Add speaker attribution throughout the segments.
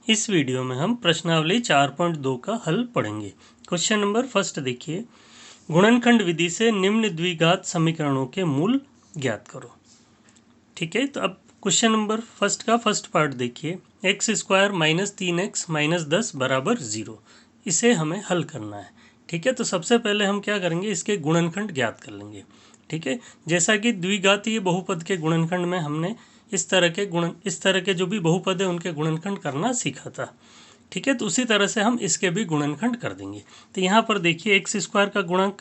Speaker 1: इस वीडियो में हम प्रश्नावली 4.2 का हल पढ़ेंगे। क्वेश्चन नंबर फर्स्ट देखिए, गुणनखंड विधि से निम्न द्विघात समीकरणों के मूल ज्ञात करो। ठीक है, तो अब क्वेश्चन नंबर फर्स्ट का फर्स्ट पार्ट देखिए, x square minus 3x minus 10 बराबर 0। इसे हमें हल करना है। ठीक है, तो सबसे पहले हम क्या करेंगे, इसके गुणनखंड ज्ञात कर लेंगे। ठीक है, जैसा कि द्विघातीय बहुपद के गुणनखंड में हमने इस तरह के जो भी बहुपद है उनके गुणनखंड करना सीखा था। ठीक है, तो उसी तरह से हम इसके भी गुणनखंड कर देंगे। तो यहाँ पर देखिए, एक्स स्क्वायर का गुणक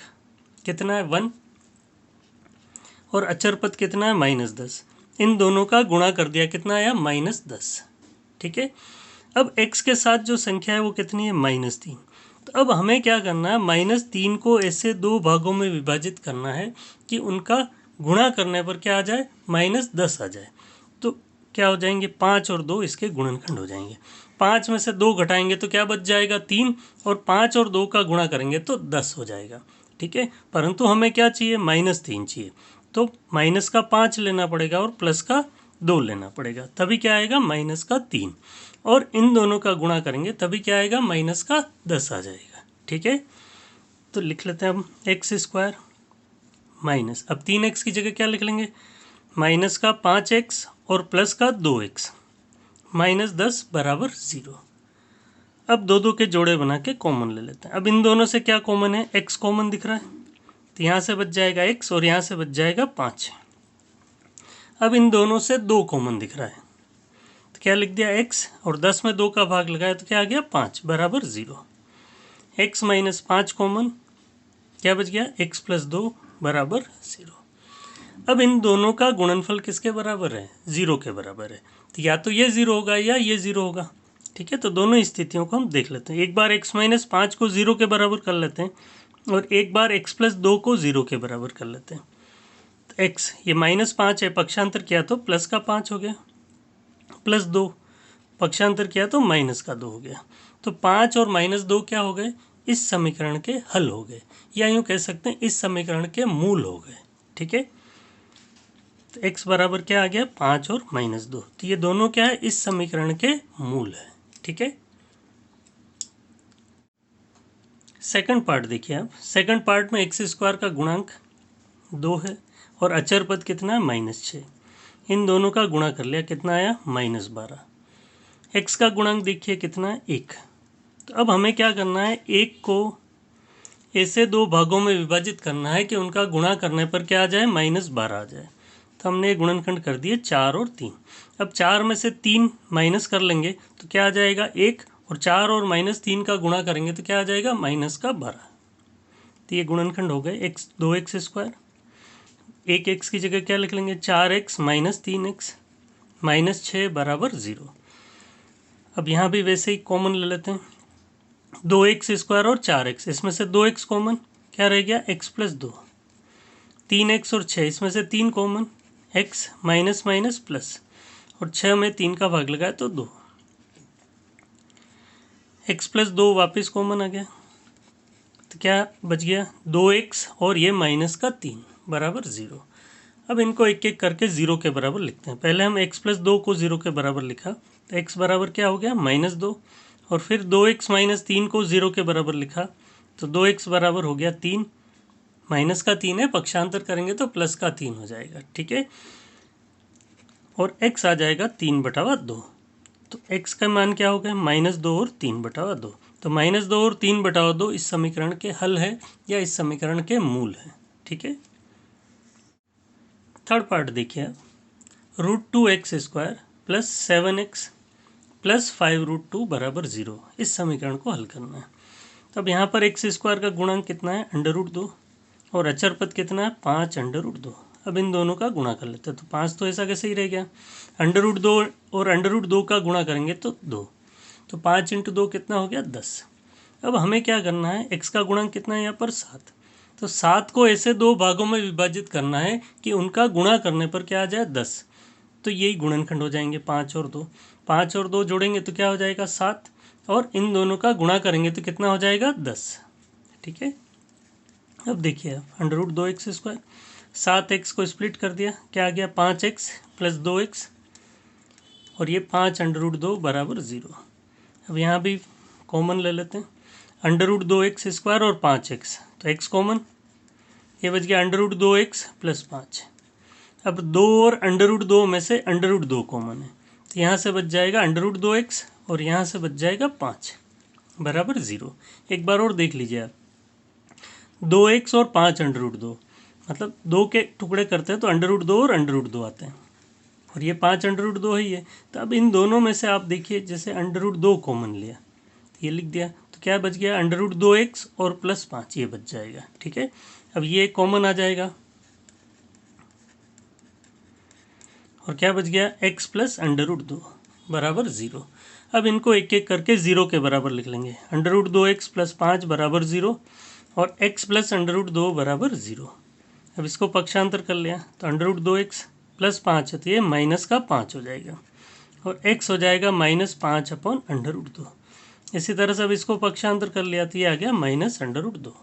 Speaker 1: कितना है 1 और अचर पद कितना है -10। इन दोनों का गुणा कर दिया, कितना आया -10। ठीक है, अब x के साथ जो संख्या है वो कितनी है -3। तो अब हमें क्या करना है, -3 को ऐसे दो भागों में विभाजित करना है कि उनका गुणा करने पर क्या आ जाए, -10 आ जाए। तो क्या हो जाएंगे, 5 और 2 इसके गुणनखंड हो जाएंगे। 5 में से 2 घटाएंगे तो क्या बच जाएगा 3, और 5 और 2 का गुणा करेंगे तो 10 हो जाएगा। ठीक है, परंतु हमें क्या चाहिए, -3 चाहिए। तो माइनस का 5 लेना पड़ेगा और प्लस का 2 लेना पड़ेगा, तभी क्या आएगा -3। और इन दोनों का गुणा करेंगे तभी क्या आएगा, -10 आ जाएगा। ठीक है, तो लिख लेते हैं हम एक्स स्क्वायर माइनस, अब 3x की जगह क्या लिख लेंगे, माइनस का 5x और प्लस का 2x, -10 बराबर 0। अब दो के जोड़े बना के कॉमन ले लेते हैं। अब इन दोनों से क्या कॉमन है, x कॉमन दिख रहा है, तो यहाँ से बच जाएगा x और यहाँ से बच जाएगा 5। अब इन दोनों से 2 कॉमन दिख रहा है, तो क्या लिख दिया x, और 10 में 2 का भाग लगाया तो क्या आ गया 5 बराबर 0। x माइनस 5 कॉमन, क्या बच गया, x प्लस 2 बराबर 0। अब इन दोनों का गुणनफल किसके बराबर है, 0 के बराबर है। तो या तो ये 0 होगा या ये 0 होगा। ठीक है, तो दोनों स्थितियों को हम देख लेते हैं। एक बार x माइनस 5 को 0 के बराबर कर लेते हैं और एक बार x प्लस 2 को 0 के बराबर कर लेते हैं। तो x ये -5 है, पक्षांतर किया तो प्लस का 5 हो गया, प्लस 2 पक्षांतर किया तो माइनस का 2 हो गया। तो 5 और -2 क्या हो गए, इस समीकरण के हल हो गए, या यूँ कह सकते हैं इस समीकरण के मूल हो गए। ठीक है, तो x बराबर क्या आ गया, 5 और -2। तो ये दोनों क्या है, इस समीकरण के मूल है। ठीक है, सेकंड पार्ट देखिए आप। सेकंड पार्ट में एक्स स्क्वायर का गुणांक 2 है और अचर पद कितना है -6। इन दोनों का गुणा कर लिया, कितना आया -12। एक्स का गुणांक देखिए कितना है 1। तो अब हमें क्या करना है, 1 को ऐसे दो भागों में विभाजित करना है कि उनका गुणा करने पर क्या आ जाए, -12 आ जाए। तो हमने गुणनखंड कर दिए 4 और 3। अब 4 में से 3 माइनस कर लेंगे तो क्या आ जाएगा 1, और 4 और -3 का गुणा करेंगे तो क्या आ जाएगा, -12। तो ये गुणनखंड हो गए 2x स्क्वायर। 1x की जगह क्या लिख लेंगे, 4x माइनस 3x -6 बराबर 0। अब यहाँ भी वैसे ही कॉमन ले लेते हैं, 2x स्क्वायर और 4x, इसमें से 2x कॉमन, क्या रह गया x प्लस 2। 3x और 6, इसमें से 3 common, x minus minus plus, और 6 में 3 का भाग लगाया तो 2, x प्लस 2 वापस कॉमन आ गया, तो क्या बच गया 2x और ये माइनस का 3 बराबर 0। अब इनको एक एक करके 0 के बराबर लिखते हैं। पहले हम x प्लस 2 को 0 के बराबर लिखा, तो x बराबर क्या हो गया -2, और फिर 2x माइनस 3 को 0 के बराबर लिखा, तो 2x बराबर हो गया 3, माइनस का 3 है, पक्षांतर करेंगे तो प्लस का 3 हो जाएगा। ठीक है, और x आ जाएगा 3/2। तो x का मान क्या हो गया, -2 और 3/2। तो -2 और 3/2 इस समीकरण के हल है या इस समीकरण के मूल है। ठीक है, थर्ड पार्ट देखिए, √2x square plus 7x plus 5√2 बराबर 0, इस समीकरण को हल करना है। तो अब यहाँ पर एक्स स्क्वायर का गुणांक कितना है, √2, और अचर पद कितना है 5 √2। अब इन दोनों का गुणा कर लेते हैं, तो 5 तो ऐसा कैसे ही रह गया, √2 और √2 का गुणा करेंगे तो 2, तो 5 × 2 कितना हो गया 10। अब हमें क्या करना है, x का गुणांक कितना है यहाँ पर 7, तो 7 को ऐसे दो भागों में विभाजित करना है कि उनका गुणा करने पर क्या आ जाए 10। तो यही गुणनखंड हो जाएंगे 5 और 2। 5 और 2 जोड़ेंगे तो क्या हो जाएगा 7, और इन दोनों का गुणा करेंगे तो कितना हो जाएगा 10। ठीक है, अब देखिए आप √2x स्क्वायर, 7x को स्प्लिट कर दिया, क्या आ गया 5x प्लस 2x, और ये 5 √2 बराबर 0। अब यहाँ भी कॉमन ले लेते हैं, √2x² और 5x, तो x कॉमन, ये बच गया √2x + 5। अब 2 और √2 में से √2 कॉमन है, तो यहाँ से बच जाएगा √2x और यहाँ से बच जाएगा 5 बराबर 0। एक बार और देख लीजिए आप, 2x और 5 √2, मतलब 2 के टुकड़े करते हैं तो √2 और √2 आते हैं, और ये 5 √2 है ये। तो अब इन दोनों में से आप देखिए, जैसे √2 कॉमन लिया तो ये लिख दिया, तो क्या बच गया √2x और +5 ये बच जाएगा। ठीक है, अब ये कॉमन आ जाएगा और क्या बच गया x + √2 बराबर 0। अब इनको एक एक करके 0 के बराबर लिख लेंगे, √2x + 5 बराबर 0 और x + √2 बराबर 0। अब इसको पक्षांतर कर लिया तो √2x + 5 है, तो ये -5 हो जाएगा और x हो जाएगा -5/√2। इसी तरह से अब इसको पक्षांतर कर लिया तो ये आ गया -√2।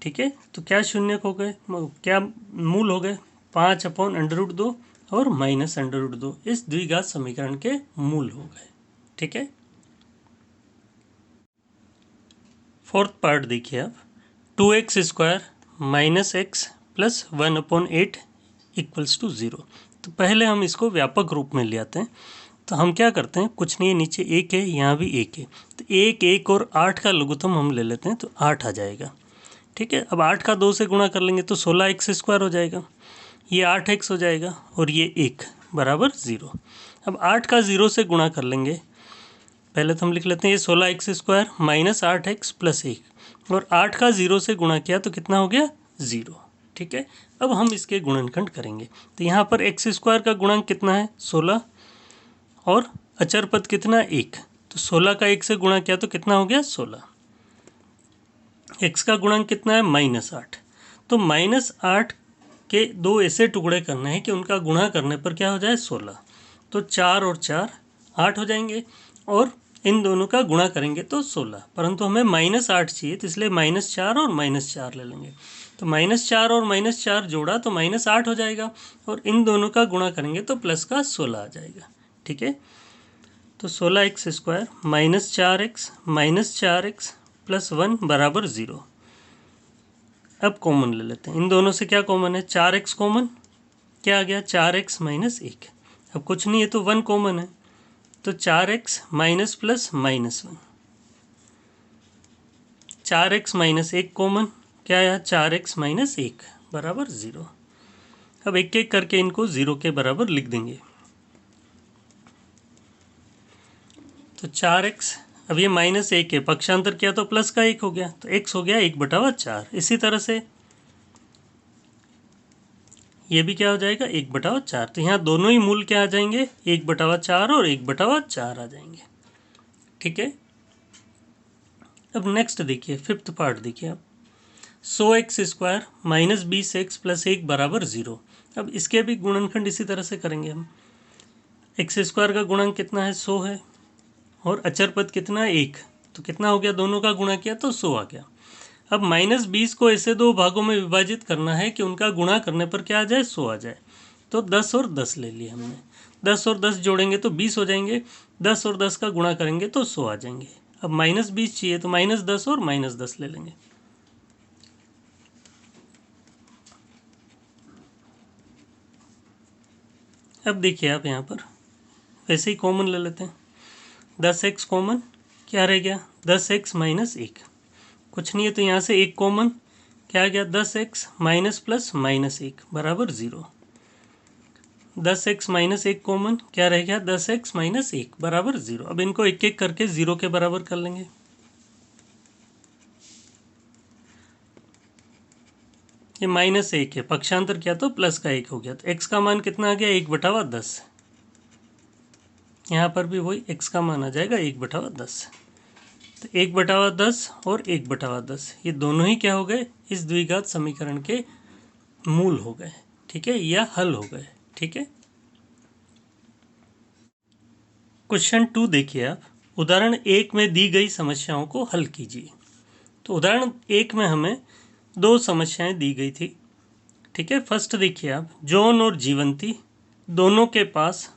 Speaker 1: ठीक है, तो क्या शून्य हो गए, क्या मूल हो गए, 5/√2 और -√2 इस द्विघात समीकरण के मूल हो गए। ठीक है, फोर्थ पार्ट देखिए आप, 2x² - x + 1/8 = 0। तो पहले हम इसको व्यापक रूप में ले आते हैं। तो हम क्या करते हैं, कुछ नहीं है, नीचे 1 है, यहाँ भी 1 है, तो 1 1 और 8 का लघुत्तम हम ले लेते हैं, तो 8 आ जाएगा। ठीक है, अब 8 का 2 से गुणा कर लेंगे तो 16x² हो जाएगा, ये 8x हो जाएगा और ये 1 बराबर 0। अब 8 का 0 से गुणा कर लेंगे, पहले तो हम लिख लेते हैं ये 16x² - 8x + 1, और 8 का 0 से गुणा किया तो कितना हो गया 0। ठीक है, अब हम इसके गुणनखंड करेंगे, तो यहाँ पर x² का गुणांक कितना है 16 और अचर पद कितना 1, तो 16 का 1 से गुणा किया तो कितना हो गया 16। x का गुणांक कितना है -8, तो -8 के 2 ऐसे टुकड़े करने हैं कि उनका गुणा करने पर क्या हो जाए 16, तो 4 और 4 8 हो जाएंगे, और इन दोनों का गुणा करेंगे तो 16, परंतु हमें -8 चाहिए, तो इसलिए -4 और -4 ले लेंगे, तो -4 और -4 जोड़ा तो -8 हो जाएगा, और इन दोनों का गुणा करेंगे तो प्लस का 16 आ जाएगा। ठीक है, तो 16x² - 4x - 4x + 1 बराबर 0। अब कॉमन ले लेते हैं, इन दोनों से क्या कॉमन है 4x कॉमन, क्या आ गया 4x - 1, अब कुछ नहीं है तो 1 कॉमन है, तो 4x - + -1, 4x - 1 कॉमन, क्या आया 4x - 1 बराबर 0। अब एक एक करके इनको 0 के बराबर लिख देंगे, तो 4x, अब ये -1 है, पक्षांतर किया तो प्लस का 1 हो गया, तो x हो गया 1/4। इसी तरह से ये भी क्या हो जाएगा 1/4, तो यहाँ दोनों ही मूल क्या आ जाएंगे 1/4 और 1/4 आ जाएंगे। ठीक है, अब नेक्स्ट देखिए, फिफ्थ पार्ट देखिए आप, 100x² - 20x + 1 बराबर 0। अब इसके भी गुणनखंड इसी तरह से करेंगे हम, x² का गुणांक कितना है 100 है, और अचर पद कितना है 1, तो कितना हो गया, दोनों का गुणा किया तो 100 आ गया। अब -20 को ऐसे दो भागों में विभाजित करना है कि उनका गुणा करने पर क्या आ जाए 100 आ जाए, तो 10 और 10 ले लिए हमने, 10 और 10 जोड़ेंगे तो 20 हो जाएंगे, 10 और 10 का गुणा करेंगे तो 100 आ जाएंगे। अब -20 चाहिए तो -10 और -10 ले लेंगे, अब देखिए आप यहाँ पर वैसे ही कॉमन ले लेते हैं, 10x कॉमन, क्या रह गया 10x - 1, कुछ नहीं है तो यहाँ से 1 कॉमन, क्या आ गया 10x - + -1 बराबर 0, 10x - 1 कॉमन, क्या रह गया 10x - 1 बराबर 0। अब इनको एक एक करके 0 के बराबर कर लेंगे, ये -1 है, पक्षांतर किया तो प्लस का 1 हो गया, तो x का मान कितना आ गया 1/10, यहाँ पर भी वही x का मान आ जाएगा 1/10, तो 1/10 और 1/10 ये दोनों ही क्या हो गए इस द्विघात समीकरण के मूल हो गए। ठीक है, या हल हो गए। ठीक है, क्वेश्चन 2 देखिए आप, उदाहरण 1 में दी गई समस्याओं को हल कीजिए। तो उदाहरण 1 में हमें 2 समस्याएं दी गई थी। ठीक है, फर्स्ट देखिए आप, जॉन और जीवंती दोनों के पास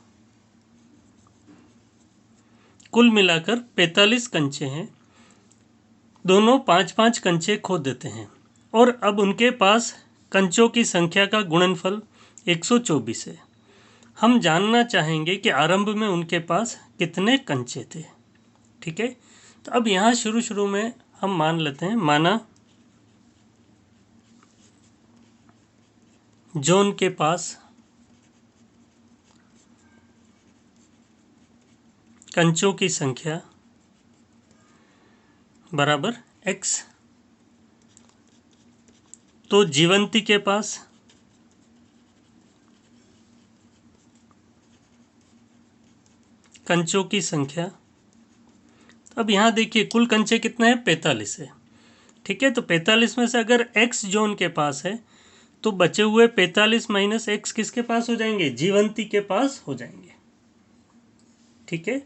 Speaker 1: कुल मिलाकर 45 कंचे हैं। दोनों 5-5 कंचे खोद देते हैं और अब उनके पास कंचों की संख्या का गुणनफल 124 है। हम जानना चाहेंगे कि आरंभ में उनके पास कितने कंचे थे। ठीक है, तो अब यहाँ शुरू में हम मान लेते हैं, माना जॉन के पास कंचों की संख्या बराबर x, तो जीवंती के पास कंचों की संख्या, अब यहाँ देखिए कुल कंचे कितने हैं, 45 है। ठीक है, तो 45 में से अगर x जॉन के पास है तो बचे हुए 45 माइनस x किसके पास हो जाएंगे, जीवंती के पास हो जाएंगे। ठीक है,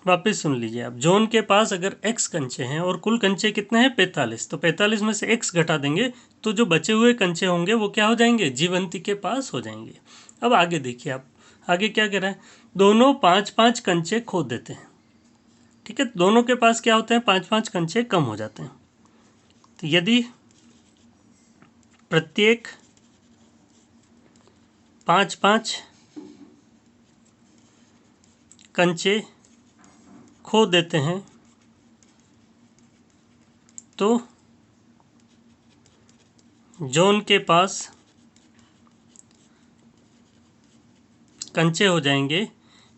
Speaker 1: वापस सुन लीजिए आप, जॉन के पास अगर x कंचे हैं और कुल कंचे कितने हैं, 45, तो 45 में से x घटा देंगे तो जो बचे हुए कंचे होंगे वो क्या हो जाएंगे, जीवंती के पास हो जाएंगे। अब आगे देखिए आप, आगे क्या कह रहा है, दोनों 5-5 कंचे खोद देते हैं। ठीक है, दोनों के पास क्या होते हैं, 5-5 कंचे कम हो जाते हैं। तो यदि प्रत्येक 5-5 कंचे खो देते हैं तो जॉन के पास कंचे हो जाएंगे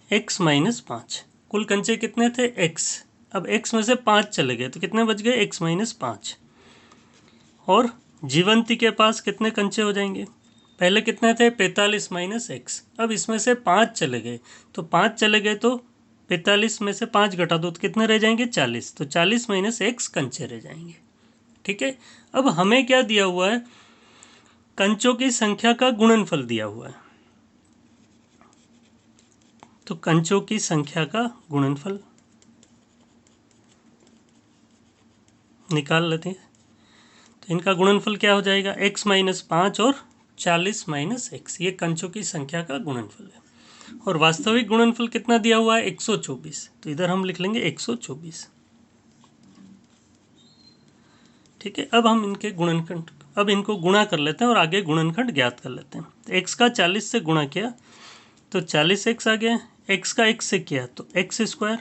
Speaker 1: x माइनस 5। कुल कंचे कितने थे, x, अब x में से 5 चले गए तो कितने बच गए, x माइनस 5। और जीवंती के पास कितने कंचे हो जाएंगे, पहले कितने थे, 45 माइनस x, अब इसमें से 5 चले गए तो 5 चले गए तो 45 में से 5 घटा दो तो कितने रह जाएंगे, 40, तो 40 माइनस x कंचे रह जाएंगे। ठीक है, अब हमें क्या दिया हुआ है, कंचों की संख्या का गुणनफल दिया हुआ है, तो कंचों की संख्या का गुणनफल निकाल लेते हैं। तो इनका गुणनफल क्या हो जाएगा, x माइनस 5 और 40 माइनस x, ये कंचों की संख्या का गुणनफल है। और वास्तविक गुणनफल कितना दिया हुआ है, 124, तो इधर हम लिख लेंगे 124। ठीक है, अब हम इनके गुणनखंड, अब इनको गुणा कर लेते हैं और आगे गुणनखंड ज्ञात कर लेते हैं। तो x का 40 से गुणा किया तो 40x आ गया, x का x से किया तो x स्क्वायर,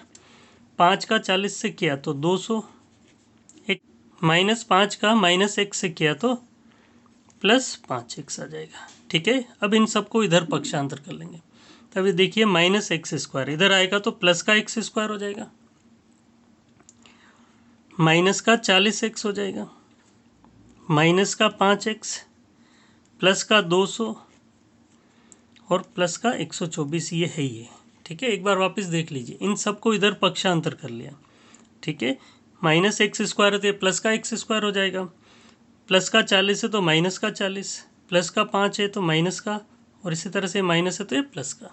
Speaker 1: 5 का 40 से किया तो 200, माइनस 5 का माइनस x से किया तो प्लस 5x आ जाएगा। ठीक है, अब इन सबको इधर पक्षांतर कर लेंगे, तभी देखिए माइनस एक्स स्क्वायर इधर आएगा तो प्लस का एक्स स्क्वायर हो जाएगा, माइनस का 40x हो जाएगा, माइनस का 5x, प्लस का 200 और प्लस का 124, ये है ये। ठीक है, एक बार वापस देख लीजिए, इन सबको इधर पक्षांतर कर लिया। ठीक है, माइनस एक्स स्क्वायर है तो प्लस का एक्स स्क्वायर हो जाएगा, प्लस का 40 है तो माइनस का 40, प्लस का 5 है तो माइनस का, और इसी तरह से माइनस है तो ये प्लस का,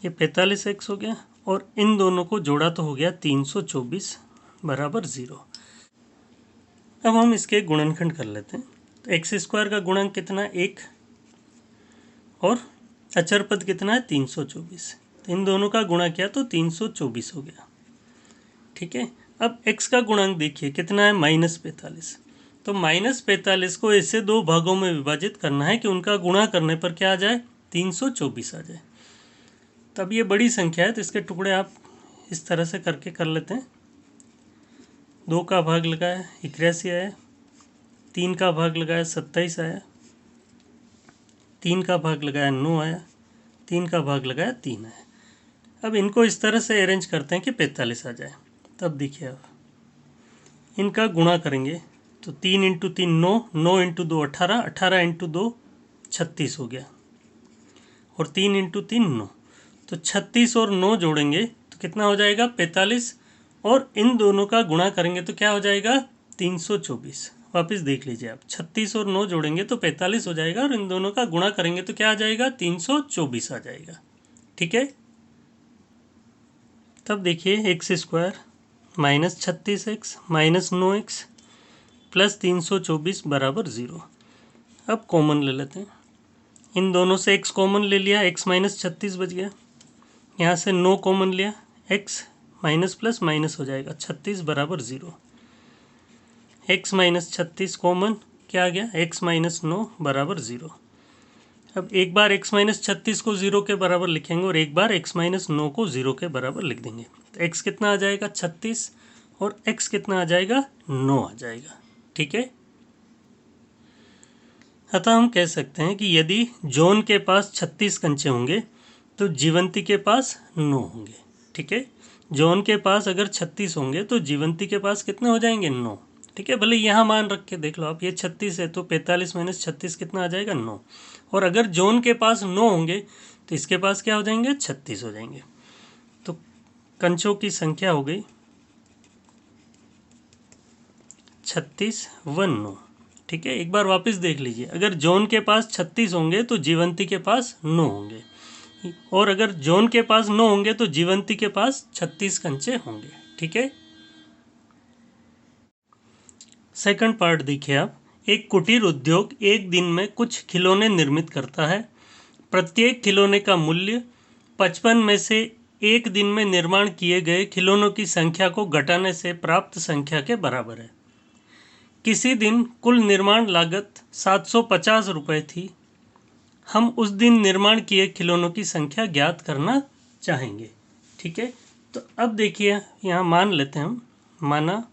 Speaker 1: ये 45x हो गया। और इन दोनों को जोड़ा तो हो गया 324 बराबर 0। अब हम इसके गुणनखंड कर लेते हैं। तो एक्स स्क्वायर का गुणन कितना, 1, और अचर पद कितना है, 324। तो इन दोनों का गुणा किया तो 324 हो गया। ठीक है, अब x का गुणांक देखिए कितना है, -45। तो -45 को ऐसे दो भागों में विभाजित करना है कि उनका गुणा करने पर क्या आ जाए, 324 आ जाए। तब ये बड़ी संख्या है तो इसके टुकड़े आप इस तरह से करके कर लेते हैं। 2 का भाग लगाया 81 आया, 3 का भाग लगाया 27 आया, 3 का भाग लगाया 9 आया, 3 का भाग लगाया 3 आया। अब इनको इस तरह से अरेंज करते हैं कि 45 आ जाए। तब देखिए आप इनका गुणा करेंगे तो 3 × 3 9, 9 × 2 18, 18 × 2 36 हो गया, और 3 × 3 9, तो 36 और 9 जोड़ेंगे तो कितना हो जाएगा, 45, और इन दोनों का गुणा करेंगे तो क्या हो जाएगा, 324। वापस देख लीजिए आप, 36 और 9 जोड़ेंगे तो 45 हो जाएगा, और इन दोनों का गुणा करेंगे तो क्या आ जाएगा, 324 आ जाएगा। ठीक है, तब देखिए x square -36x -9x plus 324 बराबर 0। अब कॉमन ले लेते हैं, इन दोनों से x कॉमन ले लिया, x -36 बच गया, यहाँ से 9 कॉमन लिया, x माइनस प्लस माइनस हो जाएगा 36 बराबर 0। x माइनस 36 कॉमन क्या आ गया, x माइनस 9 बराबर 0। अब एक बार x माइनस 36 को 0 के बराबर लिखेंगे और एक बार x माइनस 9 को 0 के बराबर लिख देंगे। तो x कितना आ जाएगा 36 और x कितना आ जाएगा 9 आ जाएगा। ठीक है, अतः हम कह सकते हैं कि यदि जॉन के पास 36 कंचे होंगे तो जीवंती के पास 9 होंगे। ठीक है, जॉन के पास अगर 36 होंगे तो जीवंती के पास कितने हो जाएंगे 9। ठीक है, भले यहाँ मान रख के देख लो आप, ये 36 है तो 45 माइनस 36 कितना आ जाएगा 9। और अगर जॉन के पास 9 होंगे तो इसके पास क्या हो जाएंगे 36 हो जाएंगे। तो कंचों की संख्या हो गई 36 1 9। ठीक है, एक बार वापस देख लीजिए, अगर जॉन के पास 36 होंगे तो जीवंती के पास 9 होंगे, और अगर जॉन के पास 9 होंगे तो जीवंती के पास 36 कंचे होंगे। ठीक है, सेकंड पार्ट देखिए आप। एक कुटीर उद्योग एक दिन में कुछ खिलौने निर्मित करता है। प्रत्येक खिलौने का मूल्य 55 में से एक दिन में निर्माण किए गए खिलौनों की संख्या को घटाने से प्राप्त संख्या के बराबर है। किसी दिन कुल निर्माण लागत 750 रुपये थी। हम उस दिन निर्माण किए खिलौनों की संख्या ज्ञात करना चाहेंगे। ठीक है, तो अब देखिए यहाँ मान लेते हैं हम, माना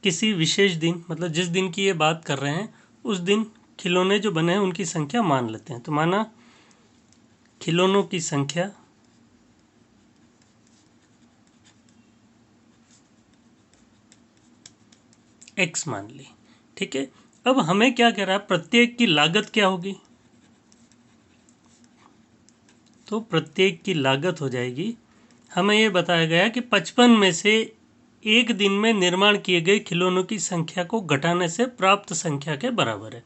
Speaker 1: किसी विशेष दिन, मतलब जिस दिन की ये बात कर रहे हैं उस दिन खिलौने जो बने हैं उनकी संख्या मान लेते हैं। तो माना खिलौनों की संख्या x मान ली। ठीक है, अब हमें क्या कह रहा है, प्रत्येक की लागत क्या होगी। तो प्रत्येक की लागत हो जाएगी, हमें ये बताया गया कि 55 में से एक दिन में निर्माण किए गए खिलौनों की संख्या को घटाने से प्राप्त संख्या के बराबर है।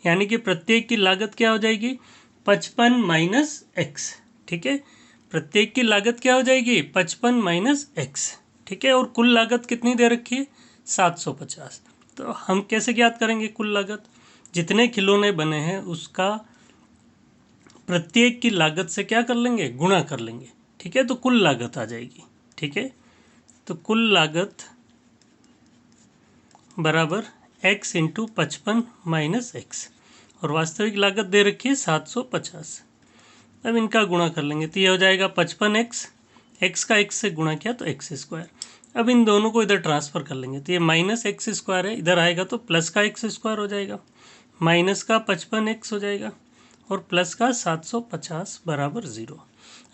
Speaker 1: यानी कि प्रत्येक की लागत क्या हो जाएगी 55 माइनस एक्स। ठीक है, प्रत्येक की लागत क्या हो जाएगी 55 माइनस एक्स। ठीक है, और कुल लागत कितनी दे रखी है 750। तो हम कैसे ज्ञात करेंगे कुल लागत, जितने खिलौने बने हैं उसका प्रत्येक की लागत से क्या कर लेंगे, गुणा कर लेंगे। ठीक है, तो कुल लागत आ जाएगी। ठीक है, तो कुल लागत बराबर x इंटू 55 माइनस एक्स, और वास्तविक लागत दे रखी है 750। अब इनका गुणा कर लेंगे तो ये हो जाएगा 55x, x का x से गुणा किया तो x स्क्वायर। अब इन दोनों को इधर ट्रांसफ़र कर लेंगे तो ये माइनस एक्स स्क्वायर है, इधर आएगा तो प्लस का एक्स स्क्वायर हो जाएगा, माइनस का 55x हो जाएगा और प्लस का 750 बराबर 0।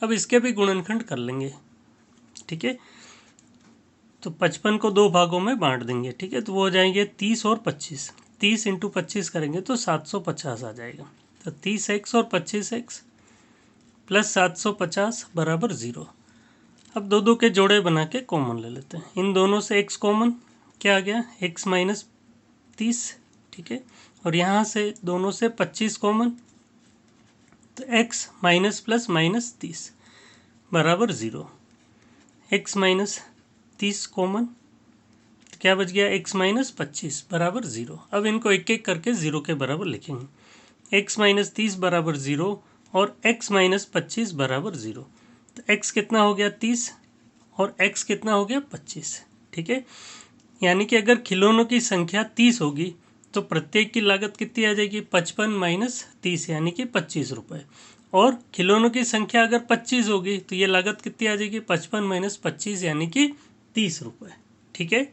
Speaker 1: अब इसके भी गुणनखंड कर लेंगे। ठीक है, तो 55 को दो भागों में बांट देंगे। ठीक है, तो वो हो जाएंगे 30 और 25। 30 इंटू 25 करेंगे तो 750 आ जाएगा। तो 30x और 25x प्लस 750 बराबर 0। अब दो दो के जोड़े बना के कॉमन ले लेते हैं। इन दोनों से x कॉमन क्या आ गया x माइनस 30। ठीक है, और यहाँ से दोनों से 25 कॉमन तो x माइनस प्लस माइनस 30 बराबर 0। x माइनस 30 कॉमन तो क्या बच गया x माइनस 25 बराबर 0। अब इनको एक एक करके 0 के बराबर लिखेंगे। x माइनस 30 बराबर 0 और x माइनस 25 बराबर 0। तो x कितना हो गया 30 और x कितना हो गया 25। ठीक है, यानी कि अगर खिलौनों की संख्या 30 होगी तो प्रत्येक की लागत कितनी आ जाएगी 55 माइनस 30 यानी कि 25 रुपये। और खिलौनों की संख्या अगर 25 होगी तो ये लागत कितनी आ जाएगी 55 माइनस 25 यानी कि 30 रुपये। ठीक है,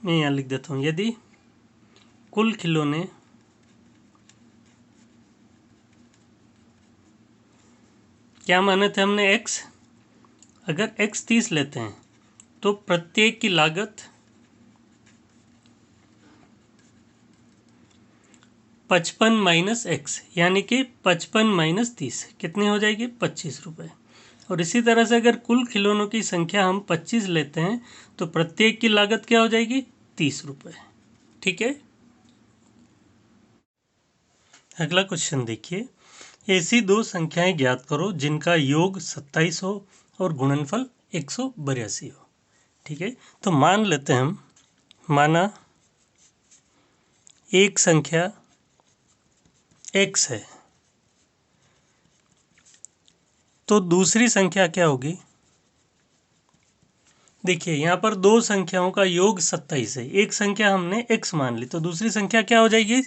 Speaker 1: मैं यहाँ लिख देता हूँ, यदि कुल खिलौने क्या माने थे हमने x, अगर x 30 लेते हैं तो प्रत्येक की लागत 55 माइनस एक्स यानी कि 55 माइनस 30 कितनी हो जाएगी 25 रुपये। और इसी तरह से अगर कुल खिलौनों की संख्या हम 25 लेते हैं तो प्रत्येक की लागत क्या हो जाएगी 30 रुपये। ठीक है, अगला क्वेश्चन देखिए, ऐसी दो संख्याएं ज्ञात करो जिनका योग 27 हो और गुणनफल 182 हो। ठीक है, तो मान लेते हैं हम, माना एक संख्या x है तो दूसरी संख्या क्या होगी? देखिए यहाँ पर दो संख्याओं का योग 27 है, एक संख्या हमने x मान ली, तो दूसरी संख्या क्या हो जाएगी?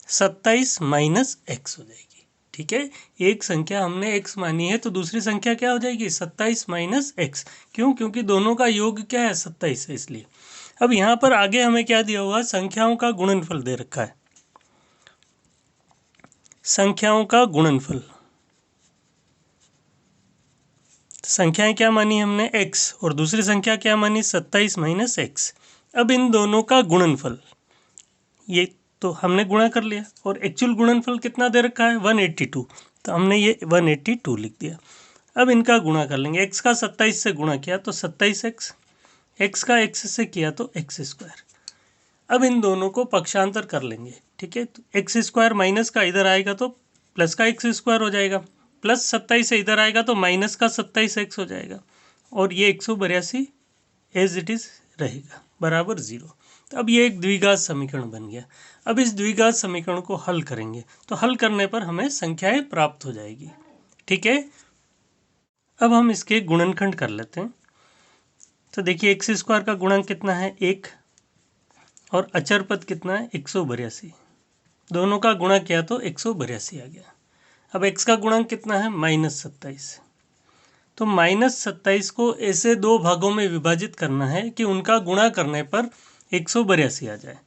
Speaker 1: 27 माइनस x हो जाएगी। ठीक है, एक संख्या हमने x मानी है तो दूसरी संख्या क्या हो जाएगी? 27 माइनस x। क्यों? क्योंकि दोनों का योग क्या है? 27 है, इसलिए। अब यहाँ पर आगे हमें क्या दिया हुआ? संख्याओं का गुणनफल दे रखा है, संख्याओं का गुणनफल। संख्याएं क्या मानी हमने? x, और दूसरी संख्या क्या मानी? 27 माइनस x। अब इन दोनों का गुणनफल, ये तो हमने गुणा कर लिया, और एक्चुअल गुणनफल कितना दे रखा है? 182, तो हमने ये 182 लिख दिया। अब इनका गुणा कर लेंगे, x का 27 से गुणा किया तो 27x, x का x से किया तो x स्क्वायर। अब इन दोनों को पक्षांतर कर लेंगे। ठीक है, तो एक्स स्क्वायर माइनस का इधर आएगा तो प्लस का एक्स स्क्वायर हो जाएगा, प्लस 27 से इधर आएगा तो माइनस का 27x हो जाएगा, और ये 182 एज इट इज रहेगा बराबर 0। तो अब ये एक द्विघात समीकरण बन गया। अब इस द्विघात समीकरण को हल करेंगे तो हल करने पर हमें संख्याएं प्राप्त हो जाएगी। ठीक है, अब हम इसके गुणनखंड कर लेते हैं। तो देखिए एक्स स्क्वायर का गुणांक कितना है? 1, और अचर पद कितना है? 182। दोनों का गुणा किया तो 182 आ गया। अब x का गुणांक कितना है? -27। तो -27 को ऐसे दो भागों में विभाजित करना है कि उनका गुणा करने पर 182 आ जाए।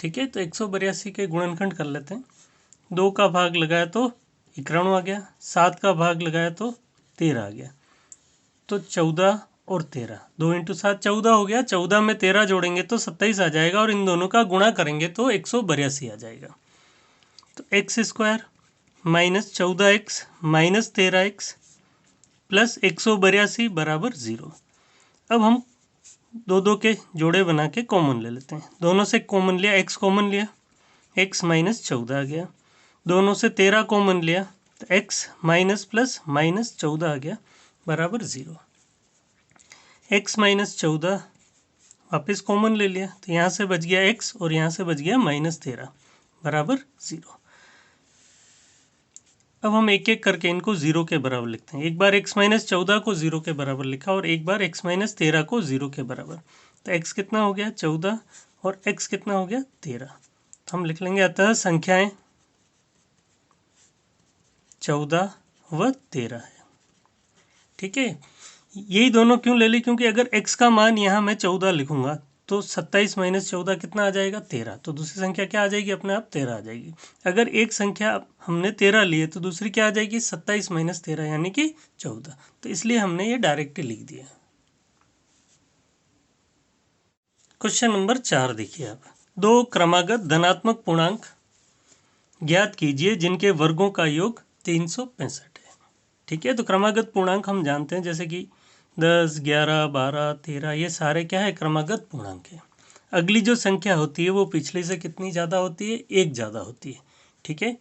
Speaker 1: ठीक है, तो 182 के गुणनखंड कर लेते हैं। 2 का भाग लगाया तो 91 आ गया, 7 का भाग लगाया तो 13 आ गया, तो 14 और 13, 2 × 7 14 हो गया। 14 में 13 जोड़ेंगे तो 27 आ जाएगा, और इन दोनों का गुणा करेंगे तो 182 आ जाएगा। तो x square minus 14x minus 13x plus 182 बराबर 0। अब हम दो के जोड़े बना के कॉमन ले लेते हैं। दोनों से कॉमन लिया, x कॉमन लिया, x माइनस 14 आ गया। दोनों से 13 कॉमन लिया तो x माइनस प्लस माइनस 14 आ गया बराबर 0। x माइनस 14 वापस कॉमन ले लिया तो यहाँ से बच गया x और यहाँ से बच गया -13 बराबर 0। अब हम एक एक करके इनको 0 के बराबर लिखते हैं। एक बार x माइनस 14 को 0 के बराबर लिखा और एक बार x माइनस 13 को 0 के बराबर। तो x कितना हो गया? 14, और x कितना हो गया? 13। तो हम लिख लेंगे अतः संख्याएं 14 व 13 है। ठीक है, यही दोनों क्यों ले ली? क्योंकि अगर x का मान यहाँ मैं 14 लिखूंगा तो 27 माइनस 14 कितना आ जाएगा? 13। तो दूसरी संख्या क्या आ जाएगी? अपने आप 13 आ जाएगी। अगर एक संख्या हमने 13 ली है तो दूसरी क्या आ जाएगी? 27 माइनस 13 यानी कि 14। तो इसलिए हमने ये डायरेक्ट लिख दिया। क्वेश्चन नंबर 4 देखिए आप। दो क्रमागत धनात्मक पूर्णांक ज्ञात कीजिए जिनके वर्गों का योग 365 है। ठीक है, तो क्रमागत पूर्णांक हम जानते हैं, जैसे कि 10, 11, 12, 13, ये सारे क्या है? क्रमागत पूर्णांक है। अगली जो संख्या होती है वो पिछली से कितनी ज़्यादा होती है? 1 ज़्यादा होती है। ठीक है,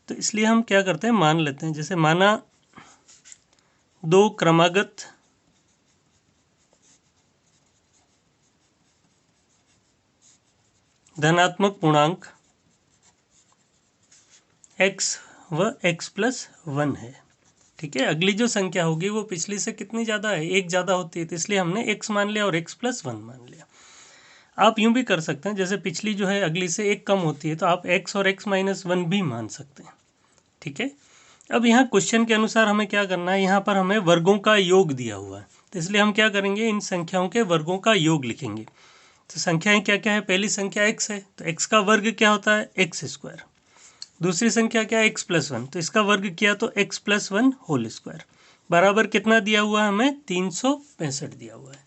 Speaker 1: तो इसलिए हम क्या करते हैं? मान लेते हैं। जैसे माना दो क्रमागत धनात्मक पूर्णांक x व x प्लस 1 है। ठीक है, अगली जो संख्या होगी वो पिछली से कितनी ज़्यादा है? 1 ज़्यादा होती है, तो इसलिए हमने x मान लिया और x प्लस 1 मान लिया। आप यूं भी कर सकते हैं, जैसे पिछली जो है अगली से 1 कम होती है तो आप x और x माइनस 1 भी मान सकते हैं। ठीक है, अब यहाँ क्वेश्चन के अनुसार हमें क्या करना है? यहाँ पर हमें वर्गों का योग दिया हुआ है, तो इसलिए हम क्या करेंगे? इन संख्याओं के वर्गों का योग लिखेंगे। तो संख्याएं क्या क्या है? पहली संख्या x है, तो x का वर्ग क्या होता है? X square. दूसरी संख्या क्या है? x प्लस 1, तो इसका वर्ग किया तो x प्लस 1 होल स्क्वायर बराबर कितना दिया हुआ है हमें? 365 दिया हुआ है।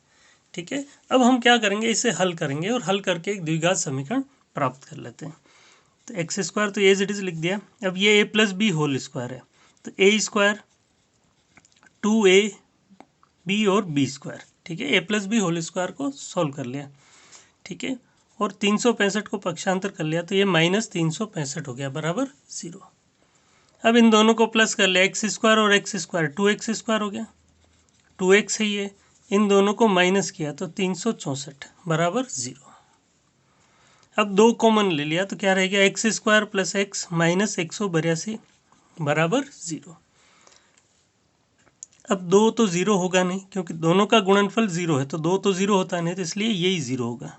Speaker 1: ठीक है, अब हम क्या करेंगे? इसे हल करेंगे और हल करके एक द्विघात समीकरण प्राप्त कर लेते हैं। तो एक्स स्क्वायर तो एज इट इज लिख दिया। अब ये a plus b whole square है, तो a स्क्वायर 2ab और b स्क्वायर। ठीक है, a plus b whole square को सॉल्व कर लिया। ठीक है, और 365 को पक्षांतर कर लिया तो ये -365 हो गया बराबर 0। अब इन दोनों को प्लस कर लिया, एक्स स्क्वायर और एक्स स्क्वायर 2x स्क्वायर हो गया, 2x है ये। इन दोनों को माइनस किया तो 364 बराबर 0। अब 2 कॉमन ले लिया तो क्या रह गया? X square plus x minus 182 बराबर 0। अब 2 तो 0 होगा नहीं, क्योंकि दोनों का गुणनफल 0 है, तो 2 तो 0 होता नहीं, तो इसलिए यही 0 होगा।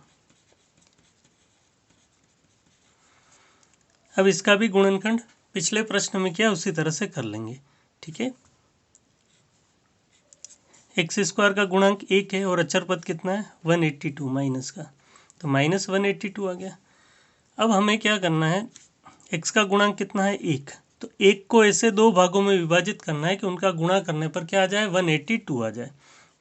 Speaker 1: अब इसका भी गुणनखंड पिछले प्रश्न में किया उसी तरह से कर लेंगे। ठीक है, एक्स स्क्वायर का गुणांक 1 है और अचर पद कितना है 182 माइनस का, तो माइनस 182 आ गया। अब हमें क्या करना है, एक्स का गुणांक कितना है 1, तो 1 को ऐसे दो भागों में विभाजित करना है कि उनका गुणा करने पर क्या आ जाए 182 आ जाए,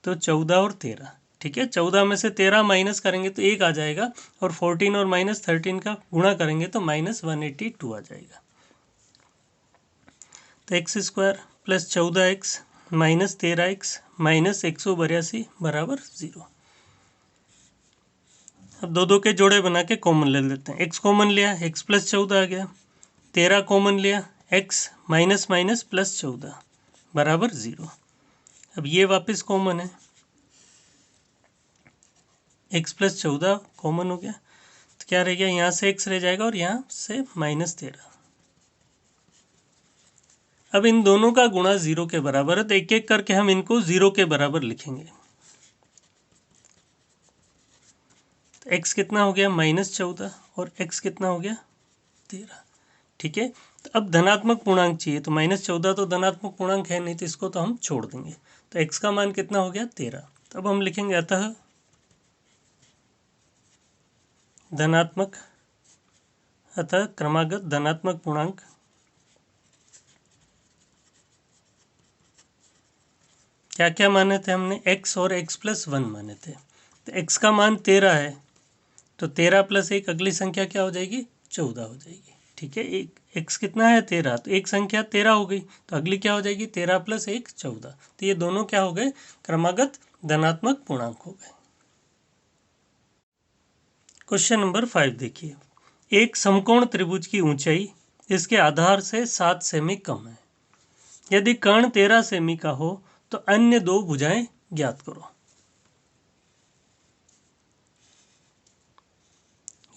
Speaker 1: तो 14 और 13। ठीक है, 14 में से 13 माइनस करेंगे तो 1 आ जाएगा, और 14 और माइनस 13 का गुणा करेंगे तो माइनस 182 आ जाएगा। तो x square plus 14x minus 13x minus 182 बराबर 0। अब दो के जोड़े बना के कॉमन ले लेते हैं। x कॉमन लिया, x प्लस 14 आ गया, 13 कॉमन लिया, x माइनस माइनस प्लस 14 बराबर 0। अब ये वापस कॉमन है, x प्लस 14 कॉमन हो गया, तो क्या रह गया, यहाँ से x रह जाएगा और यहाँ से माइनस 13। अब इन दोनों का गुणा 0 के बराबर है, तो एक एक करके हम इनको 0 के बराबर लिखेंगे। तो x कितना हो गया -14 और x कितना हो गया 13। ठीक है, तो अब धनात्मक पूर्णांक चाहिए, तो -14 तो धनात्मक पूर्णांक है नहीं, तो इसको तो हम छोड़ देंगे। तो x का मान कितना हो गया 13। तो अब हम लिखेंगे अतः धनात्मक, अतः क्रमागत धनात्मक पूर्णांक क्या क्या माने थे हमने, x और x प्लस 1 माने थे। तो x का मान 13 है, तो 13 प्लस 1 अगली संख्या क्या हो जाएगी 14 हो जाएगी। ठीक है, एक x कितना है 13, तो एक संख्या 13 हो गई, तो अगली क्या हो जाएगी 13 प्लस 1 14। तो ये दोनों क्या हो गए क्रमागत धनात्मक पूर्णांक हो गए। क्वेश्चन नंबर 5 देखिए, एक समकोण त्रिभुज की ऊंचाई इसके आधार से 7 सेमी कम है। यदि कर्ण 13 सेमी का हो तो अन्य दो भुजाएं ज्ञात करो।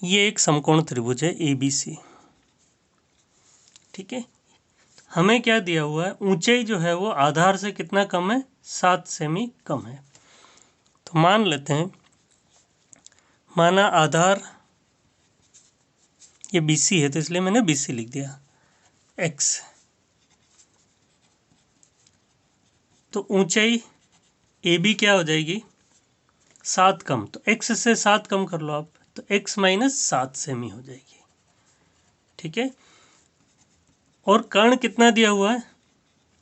Speaker 1: ये एक समकोण त्रिभुज है ABC। ठीक है, हमें क्या दिया हुआ है, ऊंचाई जो है वो आधार से कितना कम है 7 सेमी कम है। तो मान लेते हैं, माना आधार ये BC है, तो इसलिए मैंने BC लिख दिया x, तो ऊंचाई AB क्या हो जाएगी 7 कम, तो x से 7 कम कर लो आप, तो x माइनस 7 सेमी हो जाएगी। ठीक है, और कर्ण कितना दिया हुआ है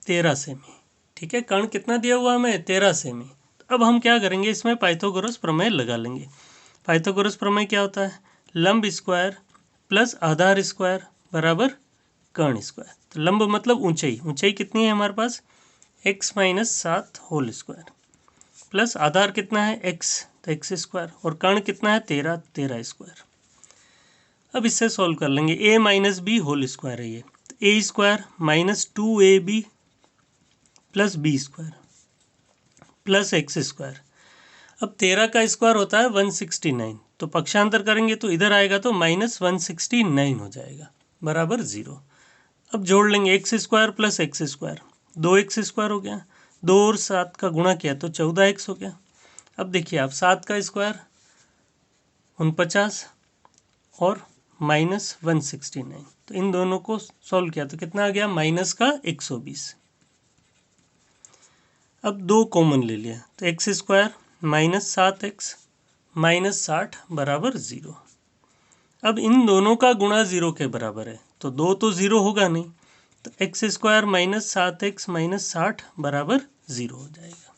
Speaker 1: 13 सेमी। ठीक है, कर्ण कितना दिया हुआ हमें 13 सेमी। तो अब हम क्या करेंगे, इसमें पाइथागोरस प्रमेय लगा लेंगे। पाइथागोरस प्रमेय क्या होता है, लंब स्क्वायर प्लस आधार स्क्वायर बराबर कर्ण स्क्वायर। तो लंब मतलब ऊंचाई, ऊंचाई कितनी है हमारे पास x minus 7 whole square, plus आधार कितना है x, तो x स्क्वायर, और कर्ण कितना है 13, 13 स्क्वायर। अब इससे सॉल्व कर लेंगे, a minus b whole square है ये, तो a square minus 2ab plus b square plus x square. अब 13 का स्क्वायर होता है 169, तो पक्षांतर करेंगे तो इधर आएगा तो माइनस 169 हो जाएगा बराबर 0। अब जोड़ लेंगे x square plus x square, 2x square हो गया, 2 और 7 का गुणा किया तो 14x हो गया। अब देखिए आप 7 का स्क्वायर 49 और माइनस 169, तो इन दोनों को सॉल्व किया तो कितना आ गया माइनस का 120। अब 2 कॉमन ले लिया, तो x square minus 7x minus 60 बराबर 0। अब इन दोनों का गुणा 0 के बराबर है, तो 2 तो 0 होगा नहीं, तो x square minus 7x minus 60 बराबर 0 हो जाएगा।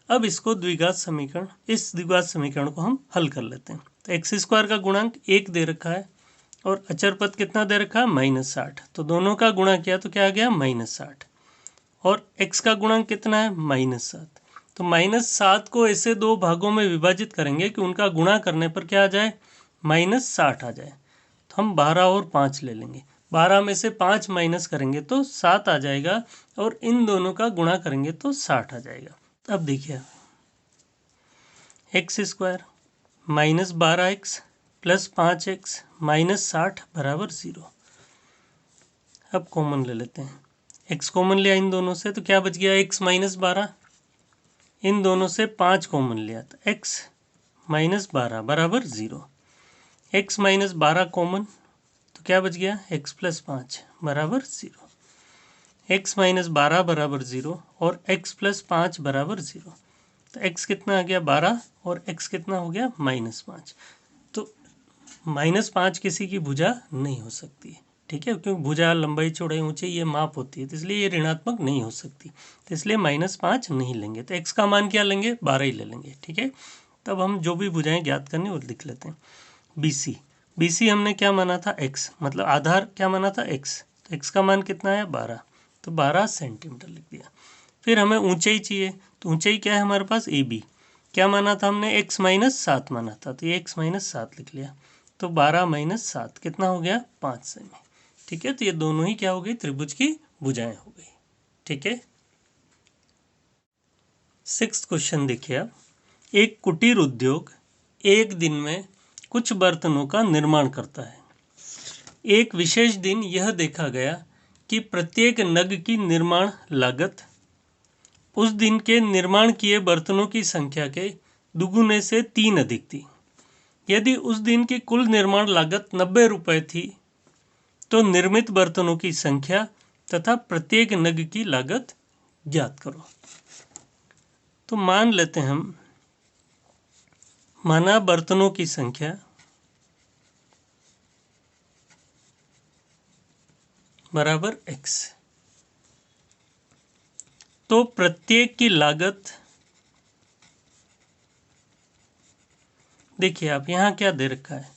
Speaker 1: अब इसको द्विघात समीकरण, इस द्विघात समीकरण को हम हल कर लेते हैं। तो एक्स स्क्वायर का गुणांक 1 दे रखा है और अचर पद कितना दे रखा है माइनस 60, तो दोनों का गुणा किया तो क्या आ गया माइनस 60, और x का गुणांक कितना है -7, तो -7 को ऐसे दो भागों में विभाजित करेंगे कि उनका गुणा करने पर क्या आ जाए -60 आ जाए। तो हम 12 और 5 ले लेंगे, 12 में से 5 माइनस करेंगे तो 7 आ जाएगा, और इन दोनों का गुणा करेंगे तो 60 आ जाएगा। अब देखिए x square minus 12x plus 5x minus 60 बराबर 0। अब कॉमन ले लेते हैं, x कॉमन लिया इन दोनों से तो क्या बच गया x माइनस 12। इन दोनों से 5 कॉमन लिया तो x माइनस 12 बराबर 0। x माइनस 12 कॉमन तो क्या बच गया x प्लस 5 बराबर 0। x माइनस 12 बराबर 0 और x प्लस 5 बराबर 0। तो x कितना आ गया 12 और x कितना हो गया -5। तो -5 किसी की भुजा नहीं हो सकती है, ठीक है, क्योंकि भुजा लंबाई चौड़ाई ऊंचाई ये माप होती है, तो इसलिए ये ऋणात्मक नहीं हो सकती, तो इसलिए -5 नहीं लेंगे। तो x का मान क्या लेंगे 12 ही ले लेंगे, ठीक है। तब हम जो भी भुजाएं ज्ञात करनी वो लिख लेते हैं। BC हमने क्या माना था x, मतलब आधार क्या माना था x, तो x का मान कितना है 12, तो 12 सेंटीमीटर लिख दिया। फिर हमें ऊंचाई चाहिए, तो ऊंचाई क्या है हमारे पास AB, क्या माना था हमने x माइनस 7 माना था, तो ये x माइनस 7 लिख लिया। तो 12 माइनस 7 कितना हो गया 5 सेमी, ठीक है। तो ये दोनों ही क्या हो गई त्रिभुज की भुजाएं हो गई, ठीक है। 6th क्वेश्चन देखिए आप, एक कुटीर उद्योग एक दिन में कुछ बर्तनों का निर्माण करता है। एक विशेष दिन यह देखा गया कि प्रत्येक नग की निर्माण लागत उस दिन के निर्माण किए बर्तनों की संख्या के दुगुने से 3 अधिक थी। यदि उस दिन की कुल निर्माण लागत 90 रुपये थी तो निर्मित बर्तनों की संख्या तथा प्रत्येक नग की लागत ज्ञात करो। तो मान लेते हैं हम, माना बर्तनों की संख्या बराबर x, तो प्रत्येक की लागत, देखिए आप यहाँ क्या दे रखा है,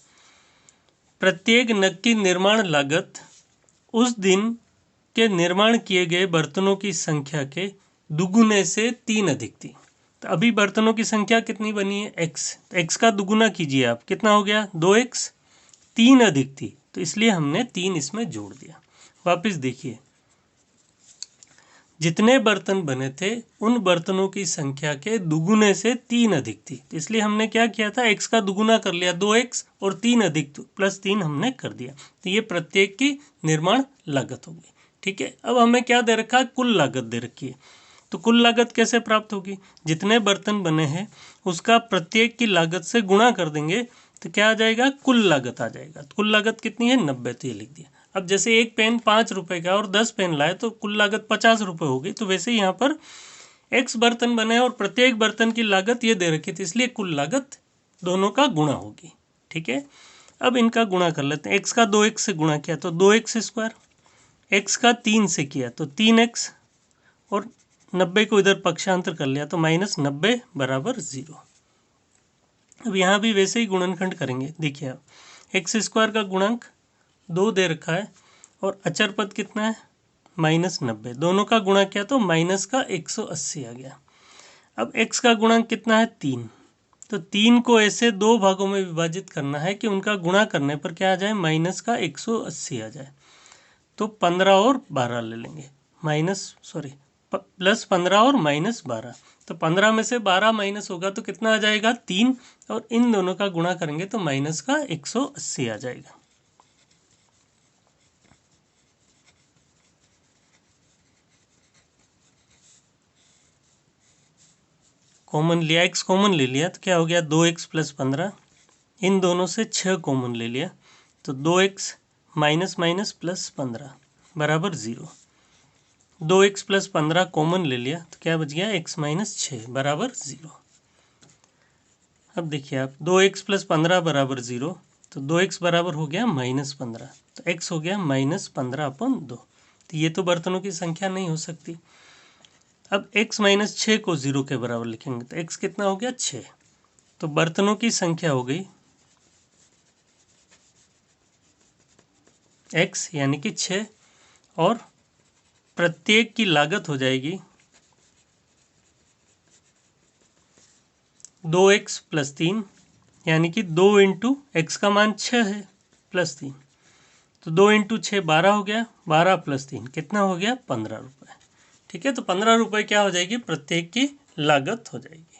Speaker 1: प्रत्येक नग की निर्माण लागत उस दिन के निर्माण किए गए बर्तनों की संख्या के दुगुने से 3 अधिक थी। तो अभी बर्तनों की संख्या कितनी बनी है x, तो x का दुगुना कीजिए आप, कितना हो गया 2x, 3 अधिक थी तो इसलिए हमने 3 इसमें जोड़ दिया। वापस देखिए, जितने बर्तन बने थे उन बर्तनों की संख्या के दुगुने से 3 अधिक थी, तो इसलिए हमने क्या किया था x का दुगुना कर लिया 2x और 3 अधिक प्लस 3 हमने कर दिया, तो ये प्रत्येक की निर्माण लागत हो गई, ठीक है। अब हमें क्या दे रखा है, कुल लागत दे रखी है। तो कुल लागत कैसे प्राप्त होगी, जितने बर्तन बने हैं उसका प्रत्येक की लागत से गुणा कर देंगे तो क्या आ जाएगा, कुल लागत आ जाएगा। तो कुल लागत कितनी है 90, तो ये लिख दिया। अब जैसे एक पेन 5 रुपए का और 10 पेन लाए तो कुल लागत 50 रुपये होगी, तो वैसे ही यहाँ पर x बर्तन बने और प्रत्येक बर्तन की लागत ये दे रखी थी, इसलिए कुल लागत दोनों का गुणा होगी, ठीक है। अब इनका गुणा कर लेते हैं, x का 2x से गुणा किया तो 2x स्क्वायर, x का 3 से किया तो 3x और 90 को इधर पक्षांतर कर लिया तो -90 बराबर 0। अब यहाँ भी वैसे ही गुणनखंड करेंगे। देखिए आप, एक्स स्क्वायर का गुणांक 2 दे रखा है और अचर पद कितना है -90, दोनों का गुणा किया तो माइनस का 180 आ गया। अब x का गुणांक कितना है 3, तो 3 को ऐसे 2 भागों में विभाजित करना है कि उनका गुणा करने पर क्या आ जाए माइनस का 180 आ जाए। तो 15 और 12 ले लेंगे, प्लस 15 और -12, तो 15 में से 12 माइनस होगा तो कितना आ जाएगा 3, और इन दोनों का गुणा करेंगे तो माइनस का 180 आ जाएगा। कॉमन लिया, x कॉमन ले लिया तो क्या हो गया 2x प्लस 15, इन दोनों से 6 कॉमन ले लिया तो 2x माइनस माइनस प्लस 15 बराबर 0। 2x प्लस 15 कॉमन ले लिया तो क्या बच गया x माइनस 6 बराबर 0। अब देखिए आप 2x प्लस 15 बराबर 0, तो 2x बराबर हो गया -15, तो x हो गया -15/2। तो ये तो बर्तनों की संख्या नहीं हो सकती। अब x माइनस 6 को 0 के बराबर लिखेंगे तो x कितना हो गया 6, तो बर्तनों की संख्या हो गई x यानी कि 6 और प्रत्येक की लागत हो जाएगी 2x प्लस 3, यानी कि 2 इंटू एक्स का मान 6 है प्लस 3, तो 2 इंटू 6 12 हो गया, 12 प्लस 3 कितना हो गया 15 रुपये, ठीक है। तो 15 रुपये क्या हो जाएगी प्रत्येक की लागत हो जाएगी।